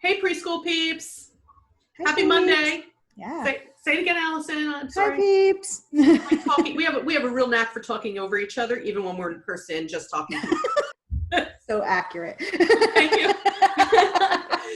Hey, preschool peeps. Hi, Happy peeps. Monday. Yeah. Say it again, Alison. I'm Hi, sorry. peeps. We have a real knack for talking over each other, even when we're in person, just talking. So accurate. Thank you.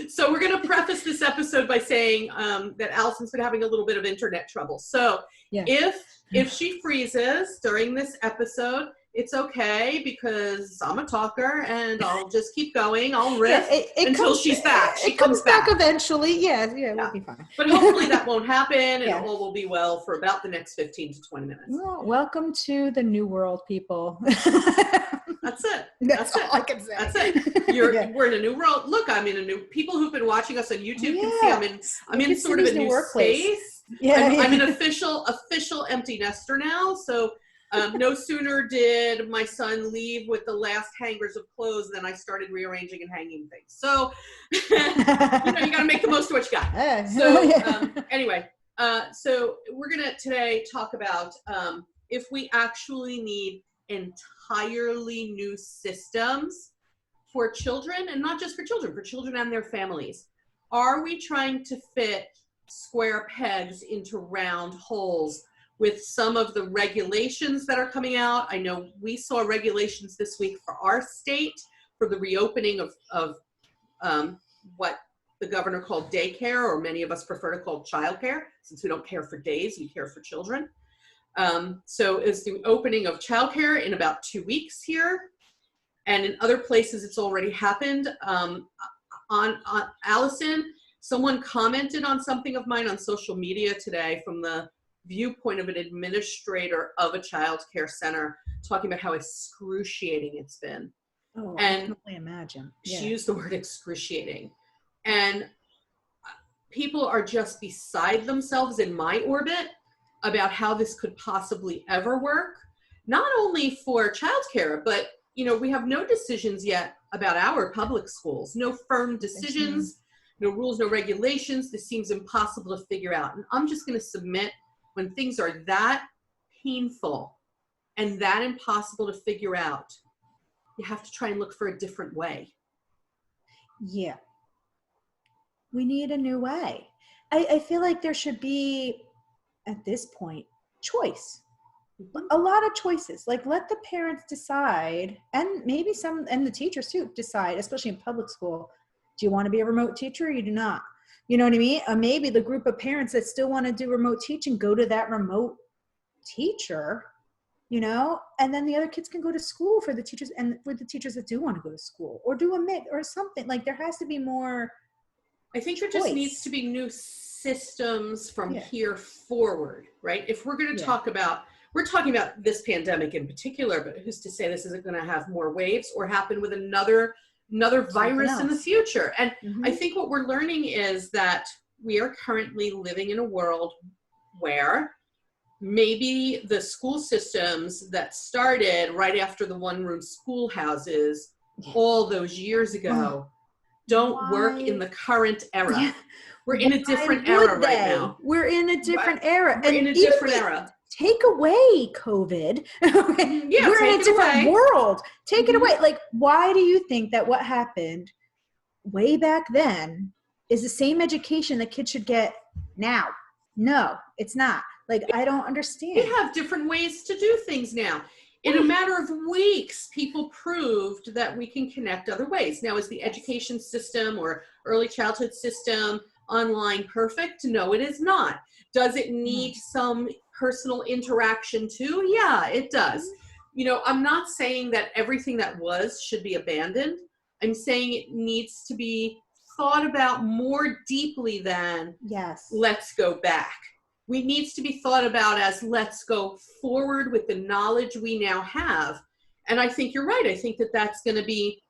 So we're going to preface this episode by saying that Alison's been having a little bit of internet trouble. So Yeah. if she freezes during this episode, it's okay because I'm a talker and I'll just keep going. I'll riff until she's back. She comes back eventually. Yeah, we'll be fine. But hopefully that won't happen and Yeah. all will be well for about the next 15 to 20 minutes. Well, welcome to the new world, people. That's it. That's all I can say. That's it. We're in a new world. Look, I'm in a new. People who've been watching us on YouTube can see I'm in sort of a new space. Yeah, I'm an official empty nester now. So no sooner did my son leave with the last hangers of clothes than I started rearranging and hanging things. So you got to make the most of what you got. So anyway, so we're gonna today talk about if we actually need entirely new systems for children, and not just for children and their families. Are we trying to fit square pegs into round holes with some of the regulations that are coming out? I know we saw regulations this week for our state for the reopening of what the governor called daycare, or many of us prefer to call childcare, since we don't care for days, we care for children. So it's the opening of childcare in about 2 weeks here. And in other places, it's already happened. On Alison, someone commented on something of mine on social media today from the viewpoint of an administrator of a childcare center, talking about how excruciating it's been. Oh, and I can only imagine. Yeah. She used the word excruciating. And people are just beside themselves in my orbit about how this could possibly ever work, not only for childcare, but we have no decisions yet about our public schools, no firm decisions, no rules, no regulations. This seems impossible to figure out. And I'm just going to submit, when things are that painful and that impossible to figure out, you have to try and look for a different way. Yeah. We need a new way. I feel like there should be, at this point, choice. A lot of choices. Like, let the parents decide, and maybe and the teachers too decide, especially in public school. Do you want to be a remote teacher or you do not? You know what I mean? Maybe the group of parents that still want to do remote teaching go to that remote teacher, and then the other kids can go to school for the teachers, and for the teachers that do want to go to school, or do a mix or something. Like, there has to be more. I think there just needs to be new systems from here forward, right? If we're going to we're talking about this pandemic in particular, but who's to say this isn't going to have more waves or happen with another virus in the future? And I think what we're learning is that we are currently living in a world where maybe the school systems that started right after the one-room schoolhouses all those years ago don't work in the current era. Yeah. We're in a different era right now. We're in a different era. We're in a different era. Take away COVID. We're in a different world. Take it away. Like, why do you think that what happened way back then is the same education that kids should get now? No, it's not. Like, I don't understand. We have different ways to do things now. In a matter of weeks, people proved that we can connect other ways. Now, is the education system or early childhood system online perfect? No, it is not. Does it need some personal interaction too? Yeah, it does. I'm not saying that everything that was should be abandoned. I'm saying it needs to be thought about more deeply than let's go back. We needs to be thought about as let's go forward with the knowledge we now have. And I think you're right. I think that that's going to be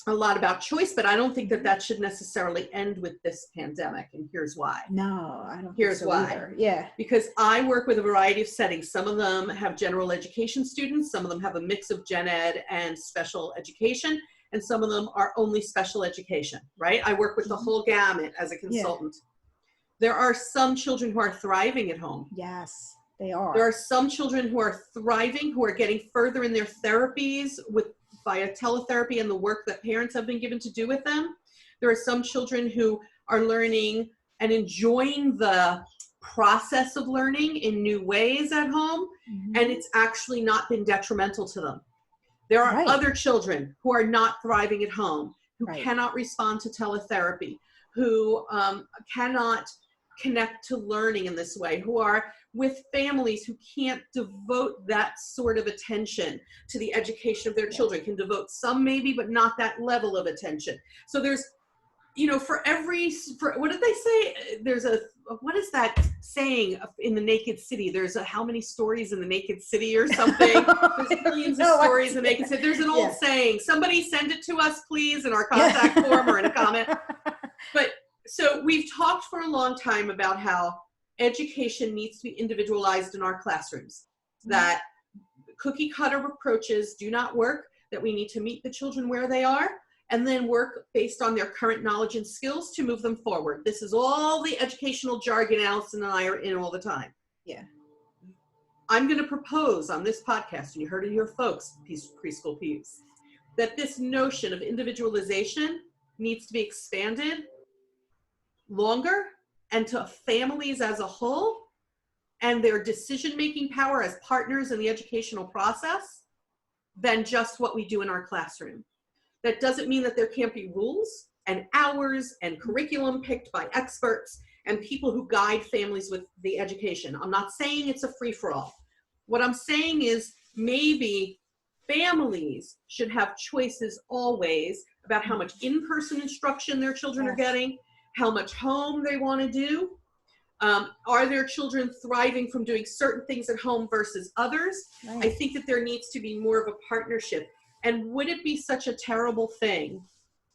a lot about choice, but I don't think that that should necessarily end with this pandemic. And here's why. No, I don't Here's think so why. Either. Yeah. Because I work with a variety of settings. Some of them have general education students. Some of them have a mix of gen ed and special education. And some of them are only special education, right? I work with the whole gamut as a consultant. Yeah. There are some children who are thriving at home. Yes, they are. There are some children who are thriving, who are getting further in their therapies via teletherapy and the work that parents have been given to do with them. There are some children who are learning and enjoying the process of learning in new ways at home, and it's actually not been detrimental to them. There are other children who are not thriving at home, who cannot respond to teletherapy, who cannot connect to learning in this way, who are with families who can't devote that sort of attention to the education of their children, can devote some maybe, but not that level of attention. So there's, you know, for what did they say? There's what is that saying in the Naked City? There's how many stories in the Naked City or something? There's millions of stories in the Naked City. There's an old saying. Somebody send it to us, please, in our contact form or in a comment. But so we've talked for a long time about how education needs to be individualized in our classrooms, that cookie cutter approaches do not work, that we need to meet the children where they are, and then work based on their current knowledge and skills to move them forward. This is all the educational jargon Alison and I are in all the time. Yeah. I'm going to propose on this podcast, and you heard it here, folks, preschool peeps, that this notion of individualization needs to be expanded longer and to families as a whole and their decision-making power as partners in the educational process than just what we do in our classroom. That doesn't mean that there can't be rules and hours and curriculum picked by experts and people who guide families with the education. I'm not saying it's a free-for-all. What I'm saying is maybe families should have choices always about how much in-person instruction their children are getting, how much home they want to do. Are their children thriving from doing certain things at home versus others? I think that there needs to be more of a partnership. And would it be such a terrible thing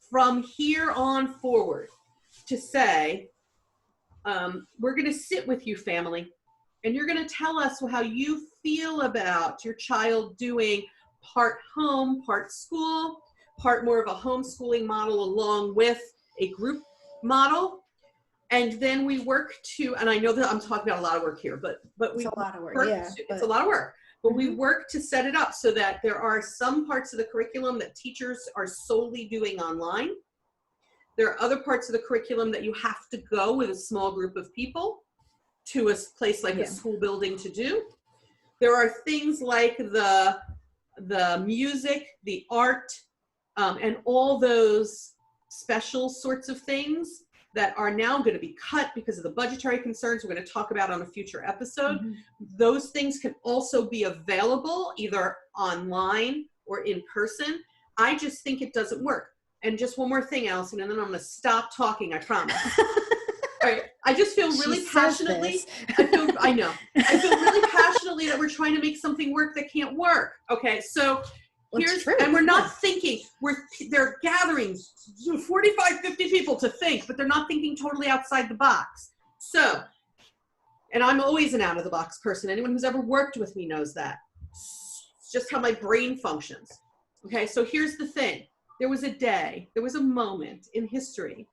from here on forward to say, we're going to sit with you, family, and you're going to tell us how you feel about your child doing part home, part school, part more of a homeschooling model along with a group model. And then we work to, and I know that I'm talking about a lot of work here, but it's a lot of work. It's a lot of work. But we work to set it up so that there are some parts of the curriculum that teachers are solely doing online. There are other parts of the curriculum that you have to go with a small group of people to a place like a school building to do. There are things like the music, the art, and all those special sorts of things that are now going to be cut because of the budgetary concerns we're going to talk about on a future episode. Those things can also be available either online or in person. I just think it doesn't work. And just one more thing, Alison, and then I'm going to stop talking, I promise. All right. I just feel really passionately, I feel really passionately that we're trying to make something work that can't work. Okay, so and we're not thinking, they're gathering 45, 50 people to think, but they're not thinking totally outside the box. So, and I'm always an out of the box person. Anyone who's ever worked with me knows that. It's just how my brain functions. Okay, so here's the thing. There was a moment in history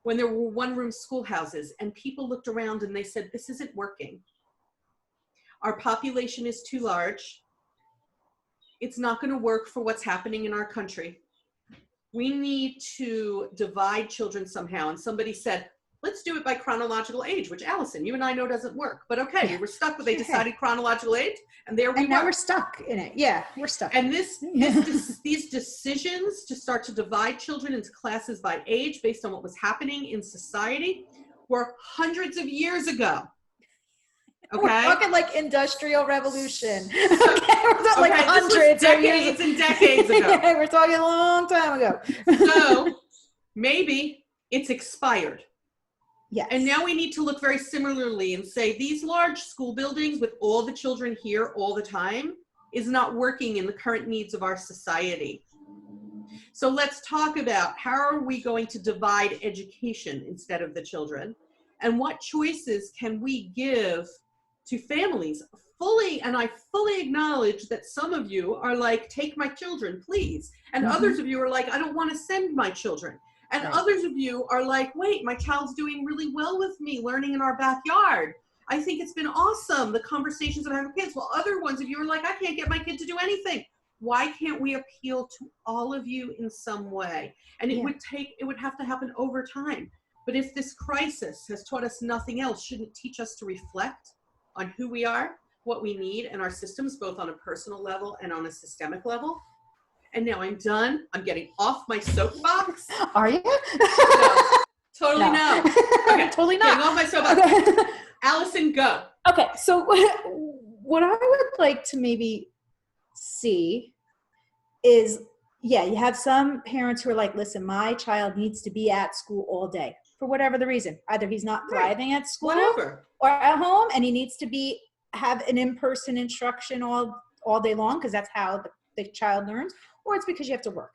when there were one-room schoolhouses and people looked around and they said, this isn't working. Our population is too large. It's not going to work for what's happening in our country. We need to divide children somehow. And somebody said, let's do it by chronological age, which Alison, you and I know doesn't work. But okay, we were stuck, but they decided chronological age, and there we were. And now we're stuck in it. Yeah, we're stuck. And these decisions to start to divide children into classes by age based on what was happening in society were hundreds of years ago. Okay. We're talking like industrial revolution. Okay, we're talking like hundreds of decades and decades ago. Yeah, we're talking a long time ago. So maybe it's expired. Yes. And now we need to look very similarly and say these large school buildings with all the children here all the time is not working in the current needs of our society. So let's talk about how are we going to divide education instead of the children, and what choices can we give to families fully. And I fully acknowledge that some of you are like, take my children, please. And others of you are like, I don't want to send my children. And others of you are like, wait, my child's doing really well with me learning in our backyard. I think it's been awesome, the conversations I'm having with kids. Well, other ones of you are like, I can't get my kid to do anything. why can't we appeal to all of you in some way? And it would have to happen over time. But if this crisis has taught us nothing else, shouldn't it teach us to reflect on who we are, what we need, and our systems, both on a personal level and on a systemic level? And now I'm done. I'm getting off my soapbox. Are you? No, totally no. Okay, totally not. Getting off my soapbox. Okay. Alison, go. Okay, so what I would like to maybe see is, you have some parents who are like, listen, my child needs to be at school all day for whatever the reason. Either he's not thriving at school or at home, and he needs to have an in-person instruction all day long because that's how the child learns, or it's because you have to work.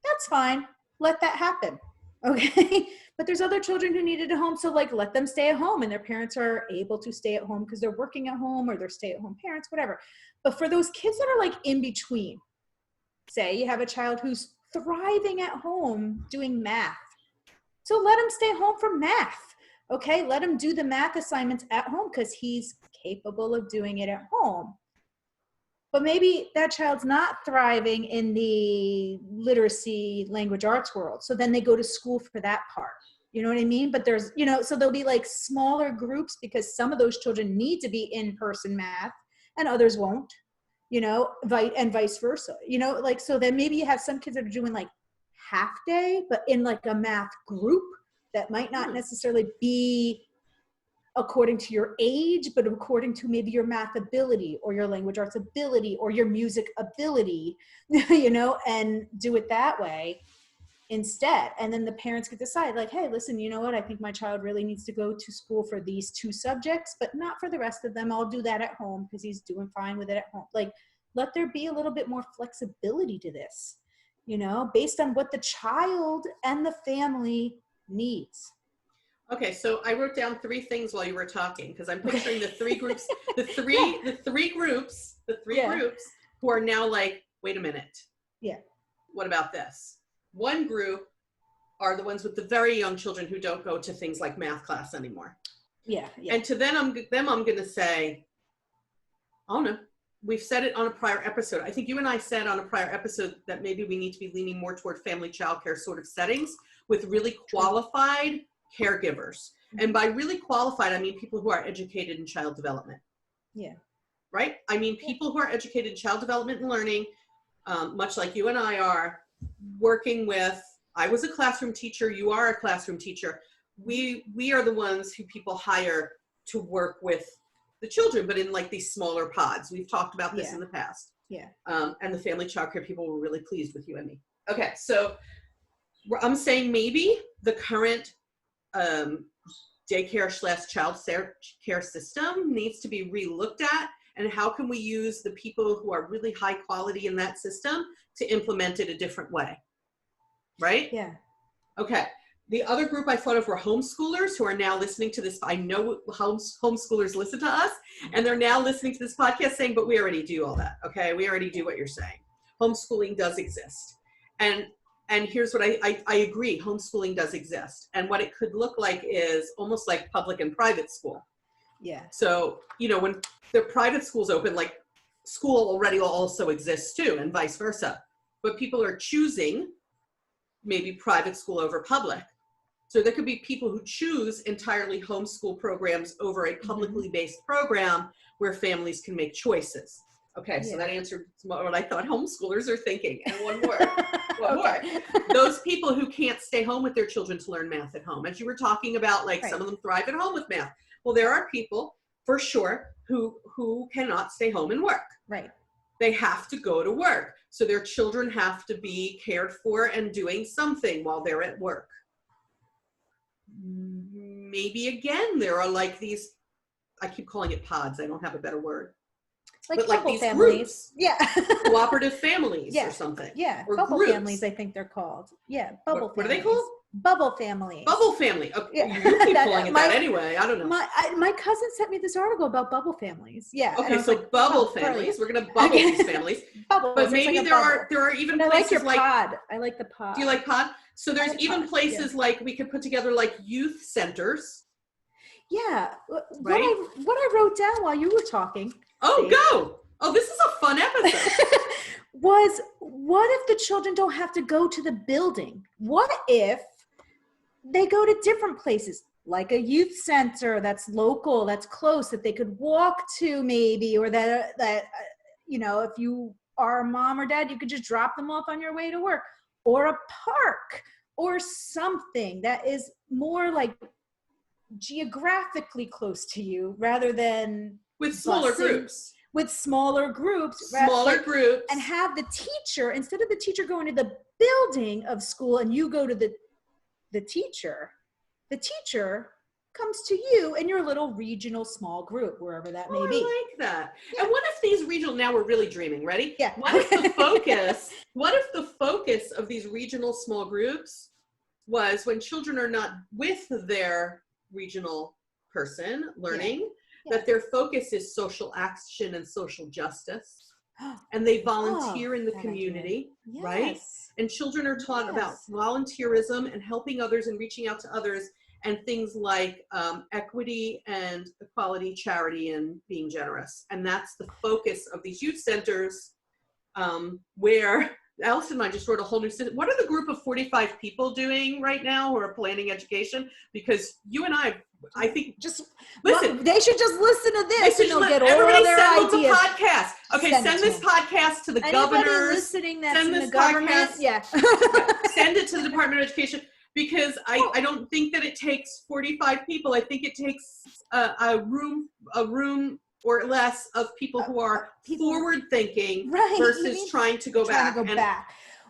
That's fine. Let that happen. Okay. But there's other children who need it at home. So like, let them stay at home, and their parents are able to stay at home because they're working at home, or they're stay-at-home parents, whatever. But for those kids that are like in between, say you have a child who's thriving at home doing math. So let him stay home for math. Okay. Let him do the math assignments at home because he's capable of doing it at home. But maybe that child's not thriving in the literacy, language arts world. So then they go to school for that part. You know what I mean? But there's, so there'll be like smaller groups because some of those children need to be in-person math and others won't, and vice versa, so then maybe you have some kids that are doing like half day, but in like a math group that might not necessarily be according to your age, but according to maybe your math ability or your language arts ability or your music ability, and do it that way instead. And then the parents could decide like, hey, listen, you know what? I think my child really needs to go to school for these 2 subjects, but not for the rest of them. I'll do that at home because he's doing fine with it at home. Like, let there be a little bit more flexibility to this, based on what the child and the family needs. Okay, so I wrote down 3 things while you were talking because I'm picturing the 3 groups, the three groups who are now like, wait a minute. Yeah. What about this? One group are the ones with the very young children who don't go to things like math class anymore. Yeah. And to them I'm going to say, oh no, we've said it on a prior episode. I think you and I said on a prior episode that maybe we need to be leaning more toward family childcare sort of settings with really qualified caregivers. And by really qualified, I mean people who are educated in child development. Yeah. Right? I mean people who are educated in child development and learning, much like you and I are, working with, I was a classroom teacher, you are a classroom teacher. We are the ones who people hire to work with the children, but in like these smaller pods. We've talked about this in the past. Yeah. And the family childcare people were really pleased with you and me. Okay, so I'm saying maybe the current daycare/child care system needs to be re-looked at, and how can we use the people who are really high quality in that system to implement it a different way, right? Yeah. Okay. The other group I thought of were homeschoolers who are now listening to this. I know homeschoolers listen to us, and they're now listening to this podcast saying, but we already do all that. Okay. We already do what you're saying. Homeschooling does exist. And here's what I agree. Homeschooling does exist. And what it could look like is almost like public and private school. Yeah. So, when the private schools open, like school already also exists too, and vice versa. But people are choosing maybe private school over public. So there could be people who choose entirely homeschool programs over a publicly based program where families can make choices. Okay, so that answered what I thought homeschoolers are thinking. And one more. Those people who can't stay home with their children to learn math at home. As you were talking about, like some of them thrive at home with math. Well, there are people for sure who cannot stay home and work. Right. They have to go to work. So their children have to be cared for and doing something while they're at work. Maybe again, there are like these, I keep calling it pods. I don't have a better word. But like these families. Groups. Yeah. Cooperative families or something. Yeah. Or bubble groups. Families, I think they're called. Yeah. Bubble families. What are they called? Bubble families. Bubble family. Okay. Yeah. You keep calling it that anyway. I don't know. My cousin sent me this article about bubble families. Yeah. Okay, so like, bubble families. We're gonna bubble these families. Bubbles. But maybe like there are even places I like your pod. I like the pod. Do you like pod? So there's even places like we could put together like youth centers. Yeah. Right? What I wrote down while you were talking. Oh, go. Oh, this is a fun episode. was, what if the children don't have to go to the building? What if they go to different places, like a youth center that's local, that's close, that they could walk to maybe, or that if you are a mom or dad, you could just drop them off on your way to work, or a park, or something that is more like geographically close to you, rather than with smaller groups. With smaller groups, and have the teacher, instead of the teacher going to the building of school and you go to the teacher comes to you in your little regional small group, wherever that may be. I like that. Yeah. And what if these regional, now we're really dreaming, ready? Yeah. What if the focus of these regional small groups was when children are not with their regional person learning, that their focus is social action and social justice, and they volunteer in the community, right? And children are taught about volunteerism and helping others and reaching out to others, and things like equity and equality, charity, and being generous. And that's the focus of these youth centers, where Alison and I just wrote a whole new system. What are the group of 45 people doing right now who are planning education? Because you and I think, just listen. Well, they should just listen to this, and they'll get all their ideas. Everybody send them the podcast. Okay, send this podcast to the governors. Listening that's in the government, send it to the Department of Education, because I don't think that it takes 45 people. I think it takes a room or less of people who are forward thinking, versus trying to go back.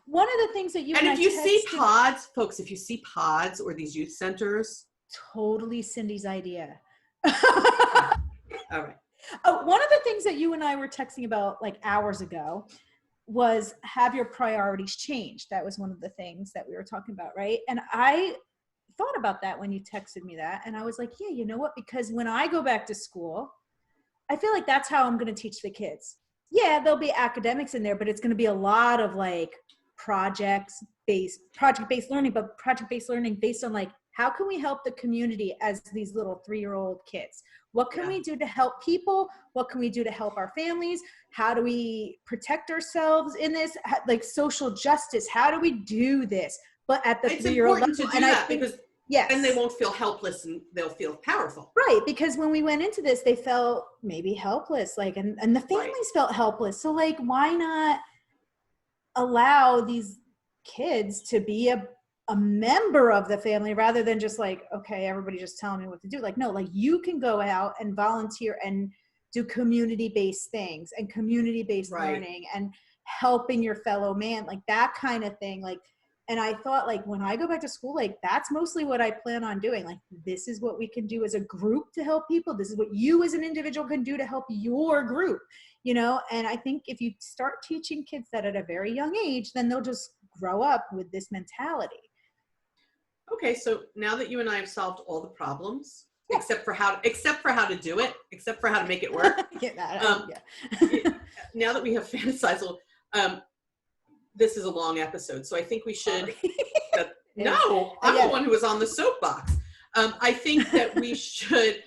One of the things that you and if you see pods, folks, if you see pods or these youth centers, totally Cindy's idea. All right. One of the things that you and I were texting about like hours ago was, have your priorities changed? That was one of the things that we were talking about, right? And I thought about that when you texted me that, and I was like, yeah, you know what? Because when I go back to school, I feel like that's how I'm going to teach the kids. Yeah, there'll be academics in there, but it's going to be a lot of like project-based learning, but project-based learning based on like, how can we help the community as these little 3-year-old kids? What can we do to help people? What can we do to help our families? How do we protect ourselves in this? Like social justice, how do we do this? But at the 3-year-old level. It's important to do that, because then they won't feel helpless and they'll feel powerful. Right, because when we went into this, they felt maybe helpless, like, and the families felt helpless. So like, why not allow these kids to be a member of the family, rather than just like, okay, everybody just telling me what to do. Like, no, like you can go out and volunteer and do community-based things and community-based learning and helping your fellow man, like that kind of thing. Like, and I thought, like, when I go back to school, like that's mostly what I plan on doing. Like, this is what we can do as a group to help people. This is what you as an individual can do to help your group, you know? And I think if you start teaching kids that at a very young age, then they'll just grow up with this mentality. Okay, so now that you and I have solved all the problems, except for how to do it, except for how to make it work. Now that we have fantasized, this is a long episode, so I think we should. No, I'm the one who was on the soapbox. I think that we should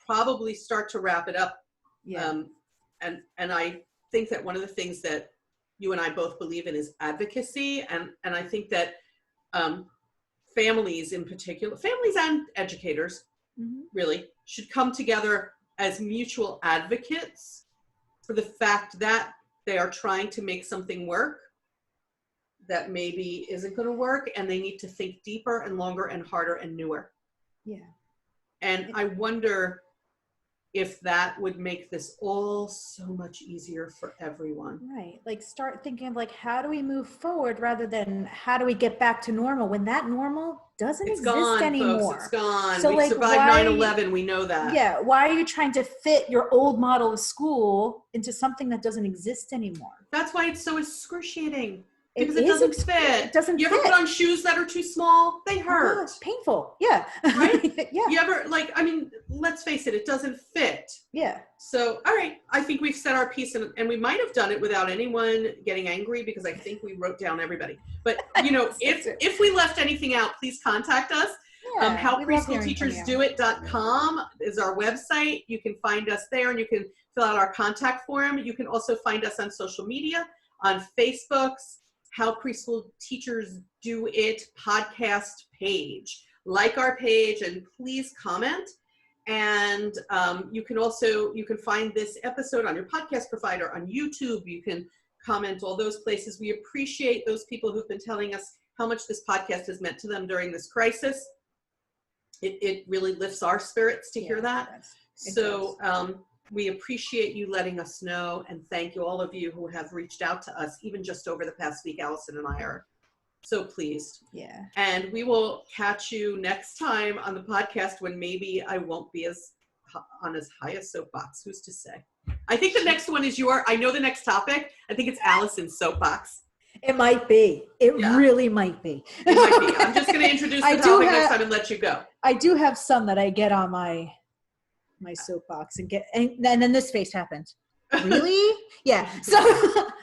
probably start to wrap it up. And I think that one of the things that you and I both believe in is advocacy, and I think that families in particular, families and educators, really should come together as mutual advocates for the fact that they are trying to make something work that maybe isn't going to work, and they need to think deeper and longer and harder and newer. And I wonder if that would make this all so much easier for everyone. Right. Like start thinking of like, how do we move forward rather than how do we get back to normal, when that normal doesn't exist anymore. Folks, it's gone. So we survived 9/11. We know that. Yeah. Why are you trying to fit your old model of school into something that doesn't exist anymore? That's why it's so excruciating. Because it doesn't fit. It doesn't fit. You ever put on shoes that are too small? They hurt. Oh, it's painful. Yeah. Right? You ever, like, I mean, let's face it, it doesn't fit. Yeah. So, all right, I think we've said our piece, and we might have done it without anyone getting angry, because I think we wrote down everybody. But, you know, if we left anything out, please contact us. HowPreschoolTeachersDoIt.com is our website. You can find us there, and you can fill out our contact form. You can also find us on social media. on Facebook's How Preschool Teachers Do It podcast page. Like our page and please comment. And you can find this episode on your podcast provider, on YouTube. You can comment all those places. We appreciate those people who've been telling us how much this podcast has meant to them during this crisis. It really lifts our spirits to hear that. So we appreciate you letting us know, and thank you, all of you who have reached out to us, even just over the past week. Alison and I are so pleased. Yeah. And we will catch you next time on the podcast, when maybe I won't be on as high a soapbox. Who's to say? I think the next one is I know the next topic. I think it's Alison's soapbox. It might be. It really might be. It might be. I'm just going to introduce the topic next time and let you go. I do have some that I get on my soapbox and then this face happened. Really? Yeah. So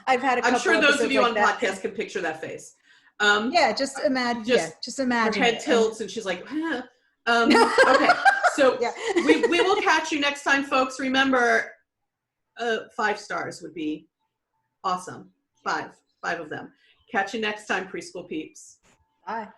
I've had a couple. I'm sure those of you like on podcast can picture that face. Just imagine. Just imagine. Her head tilts and she's like, huh. Okay. So we will catch you next time, folks. Remember, 5 stars would be awesome. 5 of them. Catch you next time, preschool peeps. Bye.